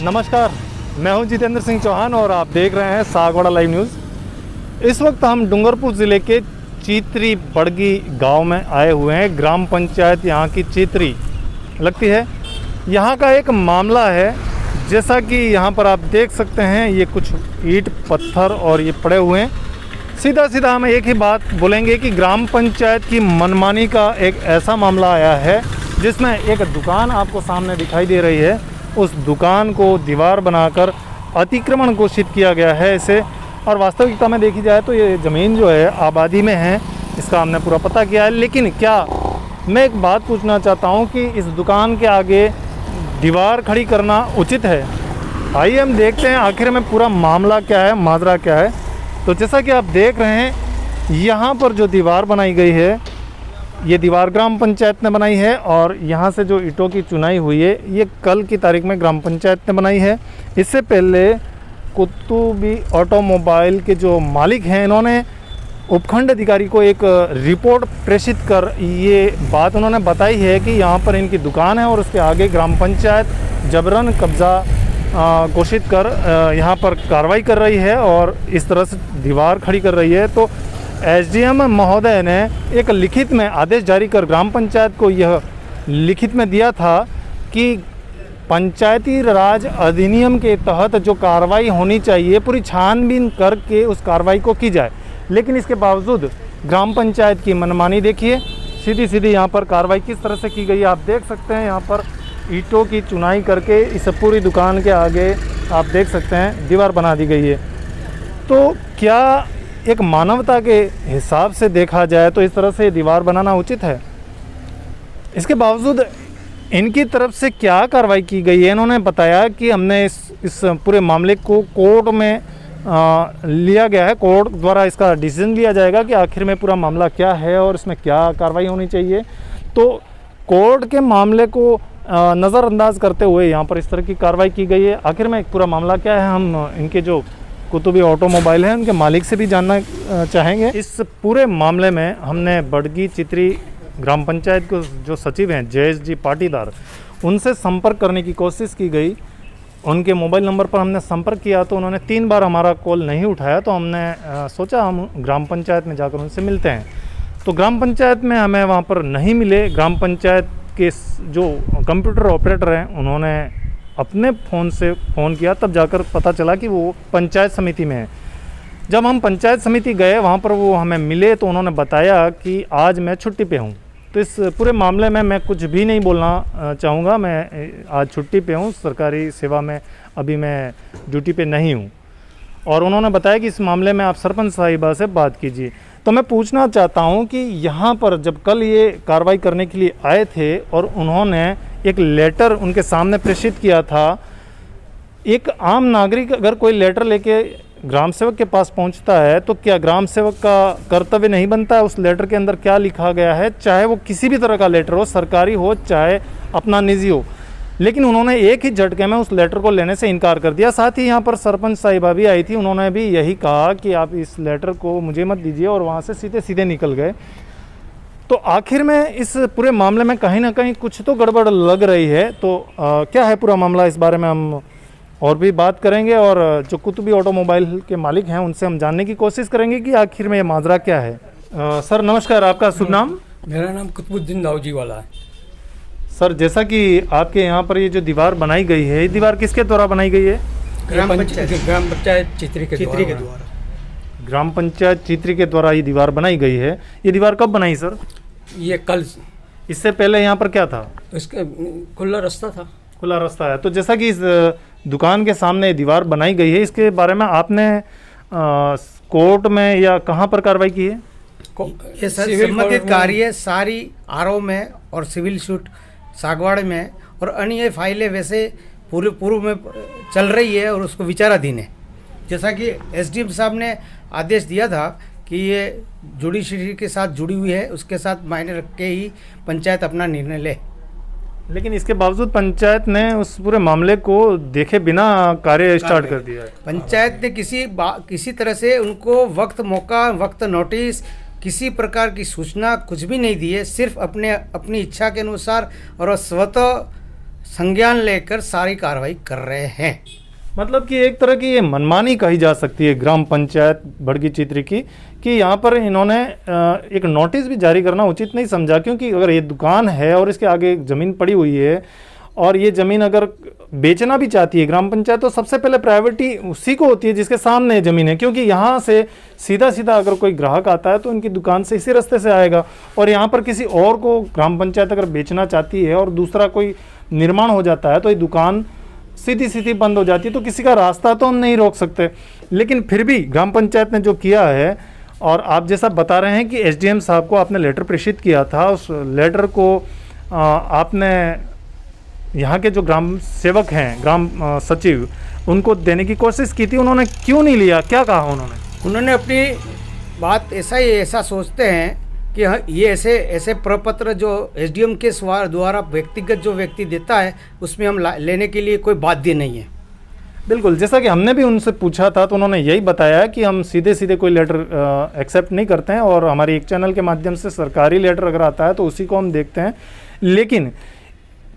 नमस्कार, मैं हूं जितेंद्र सिंह चौहान और आप देख रहे हैं सागवाड़ा लाइव न्यूज़। इस वक्त हम डूंगरपुर ज़िले के चित्री बड़गी गांव में आए हुए हैं। ग्राम पंचायत यहां की चित्री लगती है। यहां का एक मामला है, जैसा कि यहां पर आप देख सकते हैं, ये कुछ ईंट पत्थर और ये पड़े हुए हैं। सीधा सीधा हम एक ही बात बोलेंगे कि ग्राम पंचायत की मनमानी का एक ऐसा मामला आया है जिसमें एक दुकान आपको सामने दिखाई दे रही है। उस दुकान को दीवार बनाकर अतिक्रमण घोषित किया गया है इसे। और वास्तविकता में देखी जाए तो ये ज़मीन जो है आबादी में है, इसका हमने पूरा पता किया है। लेकिन क्या मैं एक बात पूछना चाहता हूँ कि इस दुकान के आगे दीवार खड़ी करना उचित है? आइए हम देखते हैं आखिर में पूरा मामला क्या है, माजरा क्या है। तो जैसा कि आप देख रहे हैं, यहाँ पर जो दीवार बनाई गई है, ये दीवार ग्राम पंचायत ने बनाई है। और यहाँ से जो ईंटों की चुनाई हुई है, ये कल की तारीख में ग्राम पंचायत ने बनाई है। इससे पहले कुतुबी ऑटोमोबाइल के जो मालिक हैं, इन्होंने उपखंड अधिकारी को एक रिपोर्ट प्रेषित कर ये बात उन्होंने बताई है कि यहाँ पर इनकी दुकान है और उसके आगे ग्राम पंचायत जबरन कब्ज़ा घोषित कर यहाँ पर कार्रवाई कर रही है और इस तरह से दीवार खड़ी कर रही है। तो एसडीएम महोदय ने एक लिखित में आदेश जारी कर ग्राम पंचायत को यह लिखित में दिया था कि पंचायती राज अधिनियम के तहत जो कार्रवाई होनी चाहिए, पूरी छानबीन करके उस कार्रवाई को की जाए। लेकिन इसके बावजूद ग्राम पंचायत की मनमानी देखिए, सीधी सीधी यहाँ पर कार्रवाई किस तरह से की गई है। आप देख सकते हैं यहाँ पर ईंटों की चुनाई करके इस पूरी दुकान के आगे आप देख सकते हैं दीवार बना दी गई है। तो क्या एक मानवता के हिसाब से देखा जाए तो इस तरह से दीवार बनाना उचित है? इसके बावजूद इनकी तरफ से क्या कार्रवाई की गई है? इन्होंने बताया कि हमने इस पूरे मामले को कोर्ट में लिया गया है, कोर्ट द्वारा इसका डिसीजन लिया जाएगा कि आखिर में पूरा मामला क्या है और इसमें क्या कार्रवाई होनी चाहिए। तो कोर्ट के मामले को नज़रअंदाज करते हुए यहाँ पर इस तरह की कार्रवाई की गई है। आखिर में पूरा मामला क्या है, हम इनके जो कुतुबी ऑटोमोबाइल हैं उनके मालिक से भी जानना चाहेंगे। इस पूरे मामले में हमने बड़गी चित्री ग्राम पंचायत को जो सचिव हैं जयेश जी पाटीदार, उनसे संपर्क करने की कोशिश की गई। उनके मोबाइल नंबर पर हमने संपर्क किया तो उन्होंने 3 बार हमारा कॉल नहीं उठाया। तो हमने सोचा हम ग्राम पंचायत में जाकर उनसे मिलते हैं। तो ग्राम पंचायत में हमें वहाँ पर नहीं मिले। ग्राम पंचायत के जो कंप्यूटर ऑपरेटर हैं, उन्होंने अपने फ़ोन से फ़ोन किया, तब जाकर पता चला कि वो पंचायत समिति में है। जब हम पंचायत समिति गए, वहाँ पर वो हमें मिले तो उन्होंने बताया कि आज मैं छुट्टी पे हूँ। तो इस पूरे मामले में मैं कुछ भी नहीं बोलना चाहूँगा। मैं आज छुट्टी पे हूँ, सरकारी सेवा में अभी मैं ड्यूटी पे नहीं हूँ। और उन्होंने बताया कि इस मामले में आप सरपंच साहिबा से बात कीजिए। तो मैं पूछना चाहता हूँ कि यहाँ पर जब कल ये कार्रवाई करने के लिए आए थे और उन्होंने एक लेटर उनके सामने प्रेषित किया था, एक आम नागरिक अगर कोई लेटर लेके ग्राम सेवक के पास पहुंचता है तो क्या ग्राम सेवक का कर्तव्य नहीं बनता है उस लेटर के अंदर क्या लिखा गया है, चाहे वो किसी भी तरह का लेटर हो, सरकारी हो चाहे अपना निजी हो। लेकिन उन्होंने एक ही झटके में उस लेटर को लेने से इनकार कर दिया। साथ ही यहाँ पर सरपंच साहिबा भी आई थी, उन्होंने भी यही कहा कि आप इस लेटर को मुझे मत दीजिए, और वहाँ से सीधे सीधे निकल गए। तो आखिर में इस पूरे मामले में कहीं ना कहीं कुछ तो गड़बड़ लग रही है। तो क्या है पूरा मामला, इस बारे में हम और भी बात करेंगे और जो कुतुबी ऑटोमोबाइल के मालिक हैं उनसे हम जानने की कोशिश करेंगे कि आखिर में ये माजरा क्या है। सर नमस्कार, आपका शुभ नाम? मेरा नाम कुतुबुद्दीन दाऊजी वाला है। सर, जैसा कि आपके यहाँ पर ये जो दीवार बनाई गई है, ये दीवार किसके द्वारा बनाई गई है? ग्राम पंचायत चित्री के द्वारा। ग्राम पंचायत चित्री के द्वारा ये दीवार बनाई गई है। ये दीवार कब बनाई सर? ये कल। इससे पहले यहाँ पर क्या था? इसका खुला रास्ता था। खुला रास्ता है। तो जैसा कि इस दुकान के सामने दीवार बनाई गई है, इसके बारे में आपने कोर्ट में या कहाँ पर कार्रवाई की है? ये सर संबंधित कार्य सारी आरओ में और सिविल सूट सागवाड़े में और अन्य फाइलें वैसे पूरे पूर्व में चल रही है और उसको विचाराधीन है। जैसा कि एसडीएम साहब ने आदेश दिया था कि ये जुडिशरी के साथ जुड़ी हुई है, उसके साथ मायने रख के ही पंचायत अपना निर्णय ले। लेकिन इसके बावजूद पंचायत ने उस पूरे मामले को देखे बिना कार्य स्टार्ट कर दिया है। पंचायत ने किसी तरह से उनको वक्त मौका, वक्त नोटिस, किसी प्रकार की सूचना कुछ भी नहीं दी है। सिर्फ अपनी इच्छा के अनुसार और स्वतः संज्ञान लेकर सारी कार्रवाई कर रहे हैं। मतलब कि एक तरह की ये मनमानी कही जा सकती है ग्राम पंचायत बड़गी चित्री की, कि यहाँ पर इन्होंने एक नोटिस भी जारी करना उचित नहीं समझा, क्योंकि अगर ये दुकान है और इसके आगे एक ज़मीन पड़ी हुई है और ये ज़मीन अगर बेचना भी चाहती है ग्राम पंचायत, तो सबसे पहले प्रायोरिटी उसी को होती है जिसके सामने ज़मीन है, क्योंकि यहाँ से सीधा सीधा अगर कोई ग्राहक आता है तो इनकी दुकान से इसी रास्ते से आएगा। और यहाँ पर किसी और को ग्राम पंचायत अगर बेचना चाहती है और दूसरा कोई निर्माण हो जाता है तो ये दुकान सीधी सीधी बंद हो जाती है, तो किसी का रास्ता तो हम नहीं रोक सकते। लेकिन फिर भी ग्राम पंचायत ने जो किया है, और आप जैसा बता रहे हैं कि एसडीएम साहब को आपने लेटर प्रेषित किया था, उस लेटर को आपने यहाँ के जो ग्राम सेवक हैं, ग्राम सचिव, उनको देने की कोशिश की थी, उन्होंने क्यों नहीं लिया, क्या कहा उन्होंने अपनी बात ऐसा सोचते हैं कि ये ऐसे प्रपत्र जो एसडीएम के द्वारा व्यक्तिगत जो व्यक्ति देता है उसमें हम लेने के लिए कोई बाध्य नहीं है। बिल्कुल, जैसा कि हमने भी उनसे पूछा था तो उन्होंने यही बताया कि हम सीधे सीधे कोई लेटर एक्सेप्ट नहीं करते हैं, और हमारे एक चैनल के माध्यम से सरकारी लेटर अगर आता है तो उसी को हम देखते हैं। लेकिन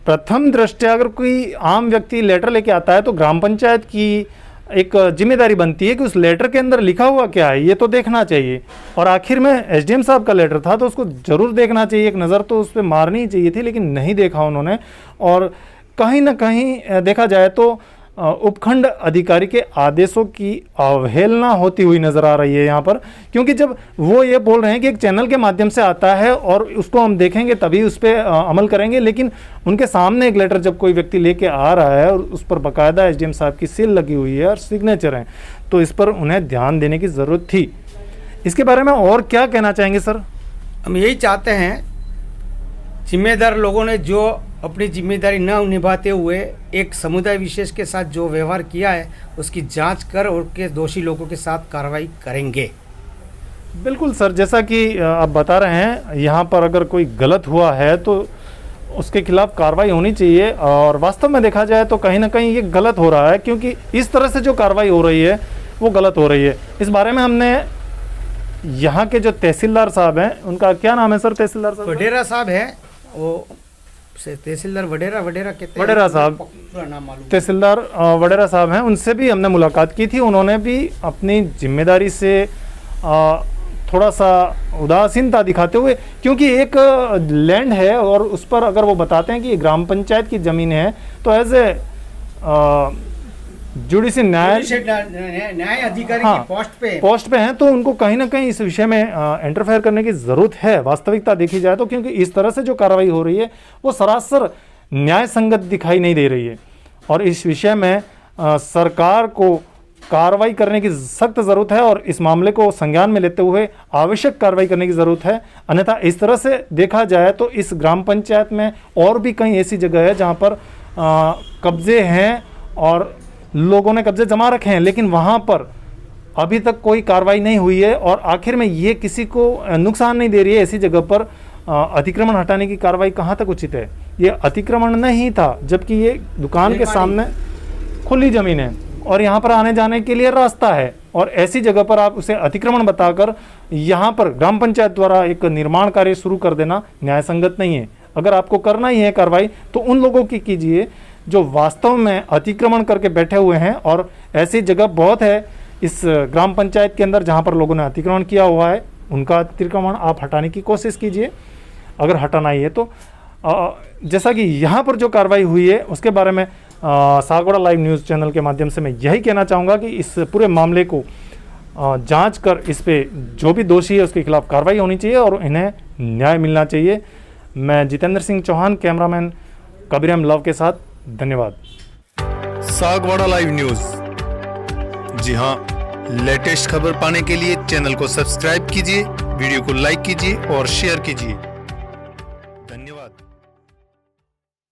प्रथम दृष्टया अगर कोई आम व्यक्ति लेटर लेके आता है तो ग्राम पंचायत की एक जिम्मेदारी बनती है कि उस लेटर के अंदर लिखा हुआ क्या है ये तो देखना चाहिए। और आखिर में एसडीएम साहब का लेटर था तो उसको ज़रूर देखना चाहिए, एक नज़र तो उस पर मारनी ही चाहिए थी, लेकिन नहीं देखा उन्होंने। और कहीं ना कहीं देखा जाए तो उपखंड अधिकारी के आदेशों की अवहेलना होती हुई नज़र आ रही है यहाँ पर, क्योंकि जब वो ये बोल रहे हैं कि एक चैनल के माध्यम से आता है और उसको हम देखेंगे तभी उस पर अमल करेंगे, लेकिन उनके सामने एक लेटर जब कोई व्यक्ति लेके आ रहा है और उस पर बाकायदा एसडीएम साहब की सील लगी हुई है और सिग्नेचर हैं, तो इस पर उन्हें ध्यान देने की ज़रूरत थी। इसके बारे में और क्या कहना चाहेंगे सर? हम यही चाहते हैं, जिम्मेदार लोगों ने जो अपनी जिम्मेदारी न निभाते हुए एक समुदाय विशेष के साथ जो व्यवहार किया है उसकी जांच कर और के दोषी लोगों के साथ कार्रवाई करेंगे। बिल्कुल सर, जैसा कि आप बता रहे हैं यहाँ पर अगर कोई गलत हुआ है तो उसके खिलाफ कार्रवाई होनी चाहिए, और वास्तव में देखा जाए तो कहीं ना कहीं ये गलत हो रहा है, क्योंकि इस तरह से जो कार्रवाई हो रही है वो गलत हो रही है। इस बारे में हमने यहाँ के जो तहसीलदार साहब हैं, उनका क्या नाम है सर? तहसीलदार साहब वडेरा साहब हैं, वो तहसीलदार वडेरा कहते हैं, वडेरा साहब, तहसीलदार वडेरा साहब हैं, उनसे भी हमने मुलाकात की थी। उन्होंने भी अपनी जिम्मेदारी से थोड़ा सा उदासीनता दिखाते हुए, क्योंकि एक लैंड है और उस पर अगर वो बताते हैं कि ये ग्राम पंचायत की ज़मीन है तो एज ए जुडिशियल न्याय अधिकारी की पोस्ट पे हैं, तो उनको कहीं ना कहीं इस विषय में इंटरफेयर करने की ज़रूरत है, वास्तविकता देखी जाए तो, क्योंकि इस तरह से जो कार्रवाई हो रही है वो सरासर न्याय संगत दिखाई नहीं दे रही है। और इस विषय में सरकार को कार्रवाई करने की सख्त ज़रूरत है और इस मामले को संज्ञान में लेते हुए आवश्यक कार्रवाई करने की ज़रूरत है। अन्यथा इस तरह से देखा जाए तो इस ग्राम पंचायत में और भी कई ऐसी जगह है जहाँ पर कब्जे हैं और लोगों ने कब्जे जमा रखे हैं, लेकिन वहाँ पर अभी तक कोई कार्रवाई नहीं हुई है, और आखिर में ये किसी को नुकसान नहीं दे रही है। ऐसी जगह पर अतिक्रमण हटाने की कार्रवाई कहाँ तक उचित है? ये अतिक्रमण नहीं था, जबकि ये दुकान के सामने खुली ज़मीन है और यहाँ पर आने जाने के लिए रास्ता है, और ऐसी जगह पर आप उसे अतिक्रमण बताकर यहाँ पर ग्राम पंचायत द्वारा एक निर्माण कार्य शुरू कर देना न्याय संगत नहीं है। अगर आपको करना ही है कार्रवाई तो उन लोगों की कीजिए जो वास्तव में अतिक्रमण करके बैठे हुए हैं, और ऐसी जगह बहुत है इस ग्राम पंचायत के अंदर जहाँ पर लोगों ने अतिक्रमण किया हुआ है, उनका अतिक्रमण आप हटाने की कोशिश कीजिए अगर हटाना ही है तो। जैसा कि यहाँ पर जो कार्रवाई हुई है उसके बारे में सागवाड़ा लाइव न्यूज़ चैनल के माध्यम से मैं यही कहना चाहूँगा कि इस पूरे मामले को जांच कर इस पे जो भी दोषी है उसके खिलाफ कार्रवाई होनी चाहिए और इन्हें न्याय मिलना चाहिए। मैं जितेंद्र सिंह चौहान, कैमरामैन कबीरम लव के साथ, धन्यवाद। सागवाड़ा लाइव न्यूज़, जी हाँ, लेटेस्ट खबर पाने के लिए चैनल को सब्सक्राइब कीजिए, वीडियो को लाइक कीजिए और शेयर कीजिए।